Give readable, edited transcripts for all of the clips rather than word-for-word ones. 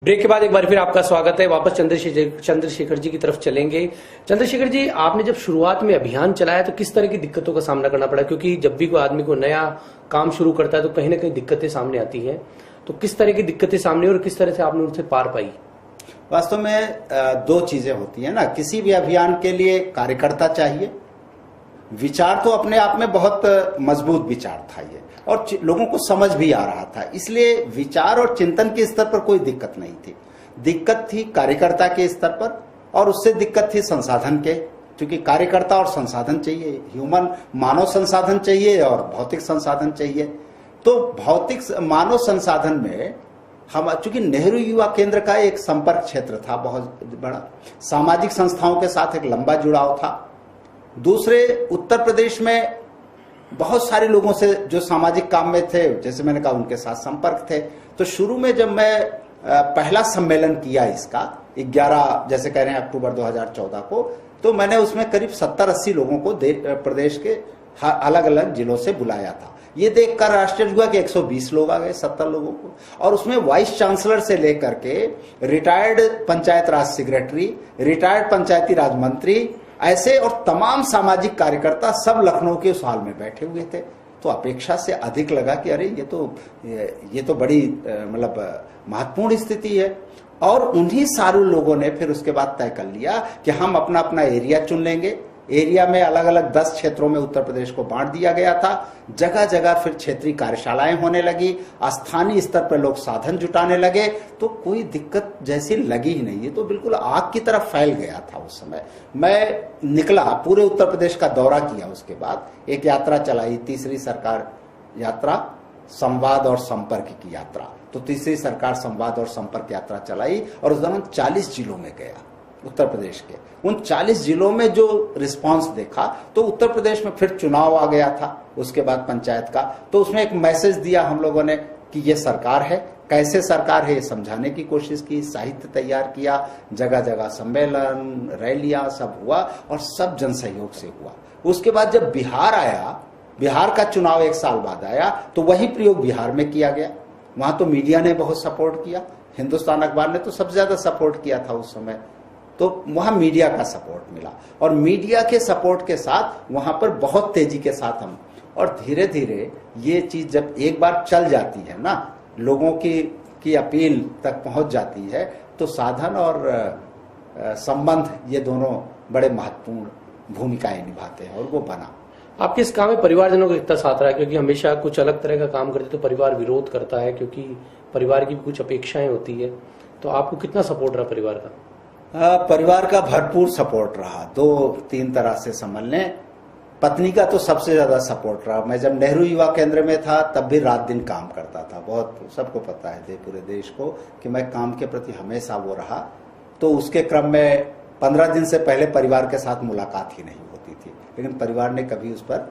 Break के बाद एक बार फिर आपका स्वागत है। वापस चंद्रशेखर जी की तरफ चलेंगे। चंद्रशेखर जी, आपने जब शुरुआत में अभियान चलाया तो किस तरह की दिक्कतों का सामना करना पड़ा? क्योंकि जब भी कोई आदमी को नया काम शुरू करता है तो कहीं ना कहीं दिक्कतें सामने आती हैं। तो किस तरह की दिक्कतें सामने और किस तरह से आपने उनसे पार पाई? वास्तव में दो चीजें होती है ना, किसी भी अभियान के लिए कार्यकर्ता चाहिए। विचार तो अपने आप में बहुत मजबूत विचार था ये, और लोगों को समझ भी आ रहा था, इसलिए विचार और चिंतन के स्तर पर कोई दिक्कत नहीं थी। दिक्कत थी कार्यकर्ता के स्तर पर, और उससे दिक्कत थी संसाधन के, क्योंकि कार्यकर्ता और संसाधन चाहिए, मानव संसाधन चाहिए और भौतिक संसाधन चाहिए। तो भौतिक मानव संसाधन में हम, चूंकि नेहरू युवा केंद्र का एक संपर्क क्षेत्र था बहुत बड़ा, सामाजिक संस्थाओं के साथ एक लंबा जुड़ाव था। दूसरे, उत्तर प्रदेश में बहुत सारे लोगों से जो सामाजिक काम में थे, जैसे मैंने कहा, उनके साथ संपर्क थे। तो शुरू में जब मैं पहला सम्मेलन किया इसका 11 जैसे कह रहे हैं अक्टूबर 2014 को, तो मैंने उसमें करीब 70-80 लोगों को प्रदेश के अलग अलग जिलों से बुलाया था। ये देखकर आश्चर्य हुआ कि 120 लोग आ गए, 70 लोगों को, और उसमें वाइस चांसलर से लेकर के रिटायर्ड पंचायत राज सेक्रेटरी, रिटायर्ड पंचायती राज मंत्री, ऐसे और तमाम सामाजिक कार्यकर्ता सब लखनऊ के उस हाल में बैठे हुए थे। तो अपेक्षा से अधिक लगा कि अरे ये तो बड़ी मतलब महत्वपूर्ण स्थिति है। और उन्हीं सारे लोगों ने फिर उसके बाद तय कर लिया कि हम अपना अपना एरिया चुन लेंगे। एरिया में अलग अलग 10 क्षेत्रों में उत्तर प्रदेश को बांट दिया गया था। जगह जगह फिर क्षेत्रीय कार्यशालाएं होने लगी, स्थानीय स्तर पर लोग साधन जुटाने लगे। तो कोई दिक्कत जैसी लगी ही नहीं, ये तो बिल्कुल आग की तरफ फैल गया था उस समय। मैं निकला, पूरे उत्तर प्रदेश का दौरा किया, उसके बाद एक यात्रा चलाई, तीसरी सरकार यात्रा, संवाद और संपर्क की यात्रा। तो तीसरी सरकार संवाद और संपर्क यात्रा चलाई, और उस दौरान 40 जिलों में गया उत्तर प्रदेश के। उन 40 जिलों में जो रिस्पांस देखा, तो उत्तर प्रदेश में फिर चुनाव आ गया था उसके बाद पंचायत का। तो उसमें एक मैसेज दिया हम लोगों ने कि ये सरकार है, कैसे सरकार है ये समझाने की कोशिश की, साहित्य तैयार किया, जगह जगह सम्मेलन, रैलियां सब हुआ, और सब जन सहयोग से हुआ। उसके बाद जब बिहार आया, बिहार का चुनाव 1 साल बाद आया, तो वही प्रयोग बिहार में किया गया। वहां तो मीडिया ने बहुत सपोर्ट किया, हिंदुस्तान अखबार ने तो सबसे ज्यादा सपोर्ट किया था उस समय। तो वहां मीडिया का सपोर्ट मिला, और मीडिया के सपोर्ट के साथ वहां पर बहुत तेजी के साथ हम, और धीरे धीरे ये चीज जब एक बार चल जाती है ना, लोगों की अपील तक पहुंच जाती है, तो साधन और संबंध ये दोनों बड़े महत्वपूर्ण भूमिकाएं निभाते हैं, और वो बना। आपके इस काम में परिवारजनों का कितना साथ रहा? क्योंकि हमेशा कुछ अलग तरह का काम करते तो परिवार विरोध करता है, क्योंकि परिवार की भी कुछ अपेक्षाएं होती है। तो आपको कितना सपोर्ट रहा परिवार का? परिवार का भरपूर सपोर्ट रहा, 2-3 तरह से समझ लें। पत्नी का तो सबसे ज्यादा सपोर्ट रहा। मैं जब नेहरू युवा केंद्र में था तब भी रात दिन काम करता था, बहुत सबको पता है पूरे देश को कि मैं काम के प्रति हमेशा वो रहा। तो उसके क्रम में 15 दिन से पहले परिवार के साथ मुलाकात ही नहीं होती थी, लेकिन परिवार ने कभी उस पर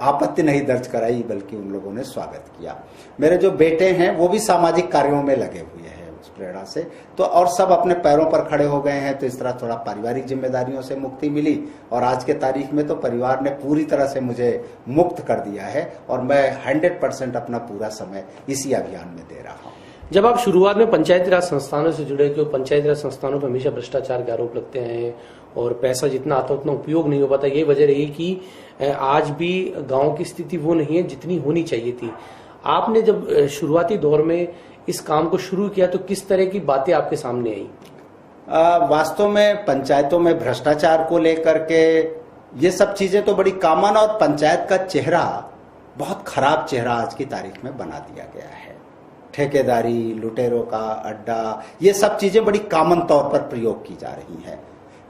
आपत्ति नहीं दर्ज कराई, बल्कि उन लोगों ने स्वागत किया। मेरे जो बेटे हैं वो भी सामाजिक कार्यों में लगे हुए हैं उस प्रेरणा से, तो और सब अपने पैरों पर खड़े हो गए हैं। तो इस तरह थोड़ा पारिवारिक जिम्मेदारियों से मुक्ति मिली, और आज के तारीख में तो परिवार ने पूरी तरह से मुझे मुक्त कर दिया है, और मैं 100% अपना पूरा समय इसी अभियान में दे रहा हूँ। जब आप शुरुआत में पंचायती राज संस्थानों से जुड़े, क्यों पंचायती राज संस्थानों पर हमेशा भ्रष्टाचार के आरोप लगते हैं और पैसा जितना आता उतना उपयोग नहीं हो पाता, ये वजह रही कि आज भी गांव की स्थिति वो नहीं है जितनी होनी चाहिए थी। आपने जब शुरुआती दौर में इस काम को शुरू किया तो किस तरह की बातें आपके सामने आई? वास्तव में पंचायतों में भ्रष्टाचार को लेकर के ये सब चीजें तो बड़ी कॉमन, और पंचायत का चेहरा बहुत खराब चेहरा आज की तारीख में बना दिया गया है। ठेकेदारी, लुटेरों का अड्डा, ये सब चीजें बड़ी कॉमन तौर पर प्रयोग की जा रही हैं।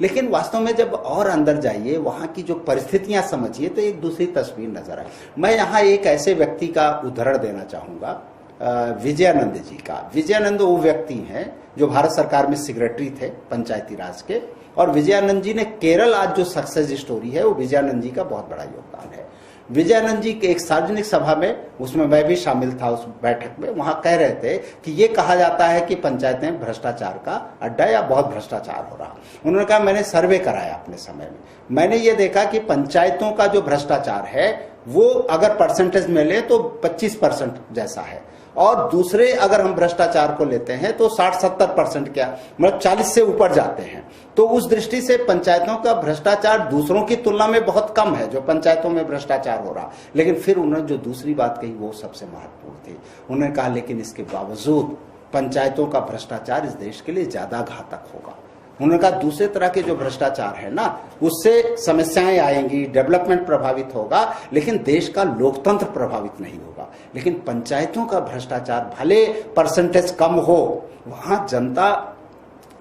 लेकिन वास्तव में जब और अंदर जाइए, वहां की जो परिस्थितियां समझिए, तो एक दूसरी तस्वीर नजर आए। मैं यहाँ एक ऐसे व्यक्ति का उदाहरण देना चाहूंगा, विजयानंद जी का। विजयानंद वो व्यक्ति हैं जो भारत सरकार में सेक्रेटरी थे पंचायती राज के, और विजयानंद जी ने केरल आज जो सक्सेस स्टोरी है, वो विजयानंद जी का बहुत बड़ा योगदान है। विजयानंद जी के एक सार्वजनिक सभा में, उसमें मैं भी शामिल था उस बैठक में, वहां कह रहे थे कि ये कहा जाता है कि पंचायतें भ्रष्टाचार का अड्डा या बहुत भ्रष्टाचार हो रहा। उन्होंने कहा मैंने सर्वे कराया अपने समय में, मैंने ये देखा कि पंचायतों का जो भ्रष्टाचार है वो अगर परसेंटेज में ले तो 25% जैसा है, और दूसरे अगर हम भ्रष्टाचार को लेते हैं तो 60-70% क्या मतलब 40 से ऊपर जाते हैं। तो उस दृष्टि से पंचायतों का भ्रष्टाचार दूसरों की तुलना में बहुत कम है जो पंचायतों में भ्रष्टाचार हो रहा। लेकिन फिर उन्होंने जो दूसरी बात कही वो सबसे महत्वपूर्ण थी। उन्होंने कहा लेकिन इसके बावजूद पंचायतों का भ्रष्टाचार इस देश के लिए ज्यादा घातक होगा। उन्होंने कहा दूसरे तरह के जो भ्रष्टाचार है ना उससे समस्याएं आएंगी, डेवलपमेंट प्रभावित होगा, लेकिन देश का लोकतंत्र प्रभावित नहीं होगा। लेकिन पंचायतों का भ्रष्टाचार भले परसेंटेज कम हो, वहां जनता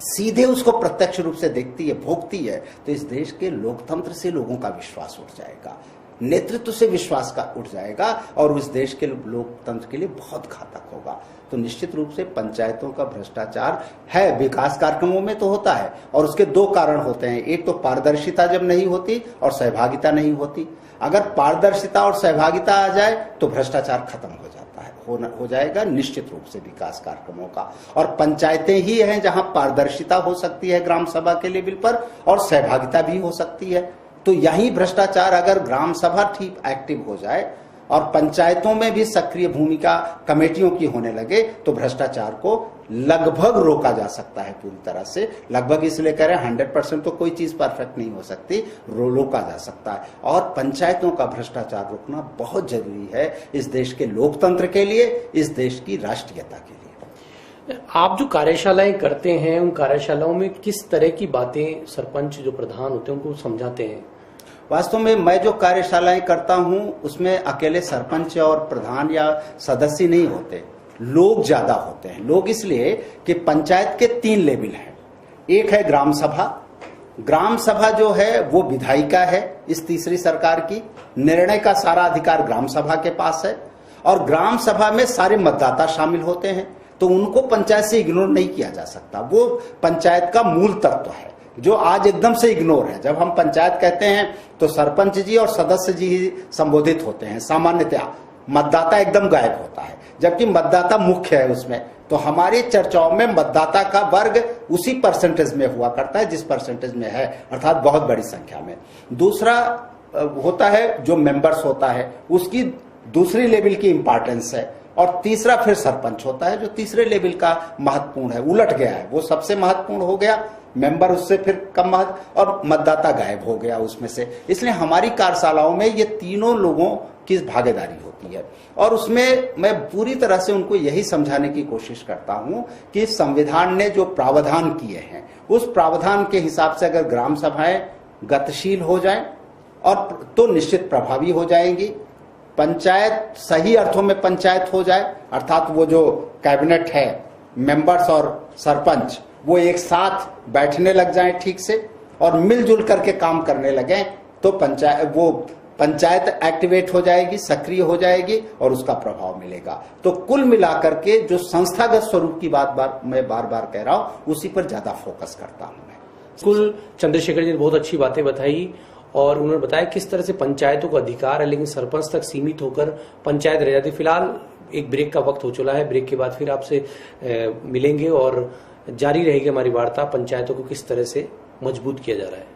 सीधे उसको प्रत्यक्ष रूप से देखती है, भोगती है, तो इस देश के लोकतंत्र से लोगों का विश्वास उठ जाएगा, नेतृत्व से विश्वास का उठ जाएगा और उस देश के लोकतंत्र के लिए बहुत घातक होगा। तो निश्चित रूप से पंचायतों का भ्रष्टाचार है, विकास कार्यक्रमों में तो होता है और उसके दो कारण होते हैं। एक तो पारदर्शिता जब नहीं होती और सहभागिता नहीं होती। अगर पारदर्शिता और सहभागिता आ जाए तो भ्रष्टाचार खत्म हो जाता है, हो जाएगा निश्चित रूप से विकास कार्यक्रमों का। और पंचायतें ही हैं जहां पारदर्शिता हो सकती है ग्राम सभा के लेवल पर और सहभागिता भी हो सकती है। तो यही भ्रष्टाचार अगर ग्राम सभा ठीक एक्टिव हो जाए और पंचायतों में भी सक्रिय भूमिका कमेटियों की होने लगे तो भ्रष्टाचार को लगभग रोका जा सकता है पूरी तरह से। लगभग इसलिए कह रहे हैं 100% तो कोई चीज परफेक्ट नहीं हो सकती, रोका जा सकता है। और पंचायतों का भ्रष्टाचार रोकना बहुत जरूरी है इस देश के लोकतंत्र के लिए, इस देश की राष्ट्रीयता के लिए। आप जो कार्यशालाएं करते हैं उन कार्यशालाओं में किस तरह की बातें सरपंच जो प्रधान होते हैं उनको समझाते हैं? वास्तव में मैं जो कार्यशालाएं करता हूं उसमें अकेले सरपंच और प्रधान या सदस्य नहीं होते, लोग ज्यादा होते हैं। लोग इसलिए कि पंचायत के 3 लेवल हैं। एक है ग्राम सभा। ग्राम सभा जो है वो विधायिका है इस तीसरी सरकार की, निर्णय का सारा अधिकार ग्राम सभा के पास है और ग्राम सभा में सारे मतदाता शामिल होते हैं। तो उनको पंचायत से इग्नोर नहीं किया जा सकता, वो पंचायत का मूल तत्व है जो आज एकदम से इग्नोर है। जब हम पंचायत कहते हैं तो सरपंच जी और सदस्य जी ही संबोधित होते हैं सामान्यतया, मतदाता एकदम गायब होता है, जबकि मतदाता मुख्य है उसमें। तो हमारी चर्चाओं में मतदाता का वर्ग उसी परसेंटेज में हुआ करता है जिस परसेंटेज में है, अर्थात बहुत बड़ी संख्या में। दूसरा होता है जो मेंबर्स होता है उसकी दूसरी लेवल की इंपॉर्टेंस है और तीसरा फिर सरपंच होता है जो तीसरे लेवल का महत्वपूर्ण है, उलट गया है, वो सबसे महत्वपूर्ण हो गया, मेंबर उससे फिर कम महत्व और मतदाता गायब हो गया उसमें से। इसलिए हमारी कार्यशालाओं में ये तीनों लोगों की भागीदारी होती है और उसमें मैं पूरी तरह से उनको यही समझाने की कोशिश करता हूं कि संविधान ने जो प्रावधान किए हैं उस प्रावधान के हिसाब से अगर ग्राम सभाएं गतिशील हो जाएं और तो निश्चित प्रभावी हो जाएंगी, पंचायत सही अर्थों में पंचायत हो जाए, अर्थात वो जो कैबिनेट है, मेंबर्स और सरपंच वो एक साथ बैठने लग जाएं ठीक से और मिलजुल करके काम करने लगे, तो पंचायत एक्टिवेट हो जाएगी, सक्रिय हो जाएगी और उसका प्रभाव मिलेगा। तो कुल मिलाकर के जो संस्थागत स्वरूप की बात मैं बार बार कह रहा हूं उसी पर ज्यादा फोकस करता हूं मैं। कुल चंद्रशेखर जी ने बहुत अच्छी बातें बताई और उन्होंने बताया किस तरह से पंचायतों का अधिकार है लेकिन सरपंच तक सीमित होकर पंचायत रह जाती। फिलहाल एक ब्रेक का वक्त हो चुका है, ब्रेक के बाद फिर आपसे मिलेंगे और जारी रहेगी हमारी वार्ता, पंचायतों को किस तरह से मजबूत किया जा रहा है।